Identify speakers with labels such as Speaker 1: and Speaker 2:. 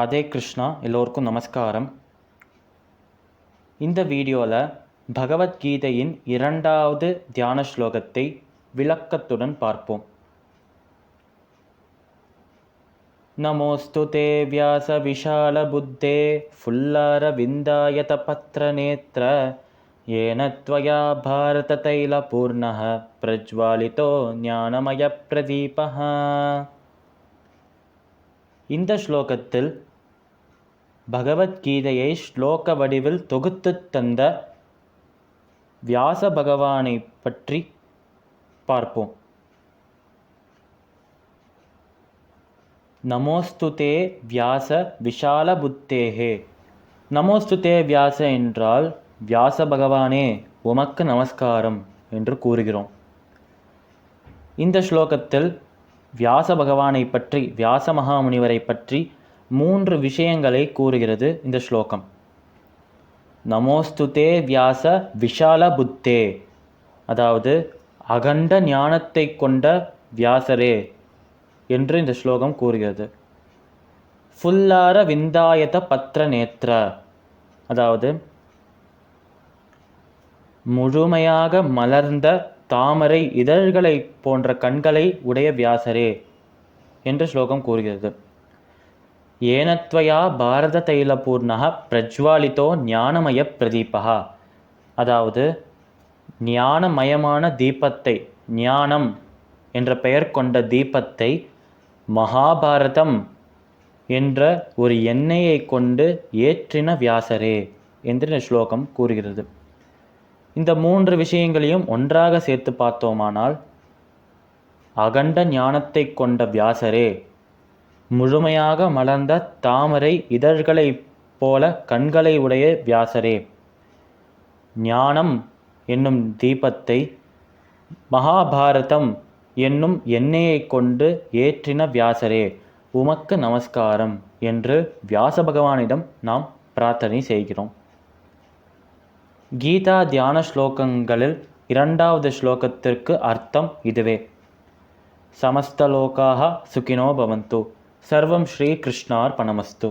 Speaker 1: ராதே கிருஷ்ணா. எல்லோருக்கும் நமஸ்காரம். இந்த வீடியோவில் பகவத்கீதையின் 2வது தியான ஸ்லோகத்தை விளக்கத்துடன் பார்ப்போம். நமோஸ்து தே வியாச விஷால புத்தே ஃபுல்லார விந்தாயத பத்ர நேத்ர ஏன த்வயா பாரத தைல பூர்ணஹ பிரஜ்வாலிதோ ஞானமய பிரதீபஹ. இந்த ஸ்லோகத்தில் பகவத்கீதையை ஸ்லோக வடிவில் தொகுத்து தந்த வியாச பகவானை பற்றி பார்ப்போம். நமோஸ்துதே வியாச விஷால புத்தேஹே. நமோஸ்துதே வியாச என்றால் வியாச பகவானே உமக்கு நமஸ்காரம் என்று கூறுகிறோம். இந்த ஸ்லோகத்தில் வியாச பகவானை பற்றி, வியாச மகாமுனிவரை பற்றி 3 விஷயங்களை கூறுகிறது இந்த ஸ்லோகம். நமோஸ்துதே வியாச விஷால புத்தே, அதாவது அகண்ட ஞானத்தை கொண்ட வியாசரே என்று இந்த ஸ்லோகம் கூறுகிறது. ஃபுல்லார விந்தாயத பத்ர நேத்ர, அதாவது முழுமையாக மலர்ந்த தாமரை இதழ்களை போன்ற கண்களை உடைய வியாசரே என்று ஸ்லோகம் கூறுகிறது. ஏனத்வயா பாரத தைல பூர்ணஹ பிரஜ்வாலிதோ ஞானமய பிரதீபஹா, அதாவது ஞானமயமான தீபத்தை, ஞானம் என்ற பெயர் கொண்ட தீபத்தை மகாபாரதம் என்ற ஒரு எண்ணெயை கொண்டு ஏற்றின வியாசரே என்று இந்த ஸ்லோகம் கூறுகிறது. இந்த 3 விஷயங்களையும் ஒன்றாக சேர்த்து பார்த்தோமானால், அகண்ட ஞானத்தை கொண்ட வியாசரே, முழுமையாக மலர்ந்த தாமரை இதழ்களைப் போல கண்களை உடைய வியாசரே, ஞானம் என்னும் தீபத்தை மகாபாரதம் என்னும் எண்ணெயை கொண்டு ஏற்றின வியாசரே, உமக்கு நமஸ்காரம் என்று வியாச பகவானிடம் நாம் பிரார்த்தனை செய்கிறோம். கீதா தியான ஸ்லோகங்களில் 2வது ஸ்லோகத்திற்கு அர்த்தம் இதுவே. சமஸ்தலோகாஹ சுகினோ பவந்து. சர்வம் ஸ்ரீ கிருஷ்ணார்பணமஸ்து.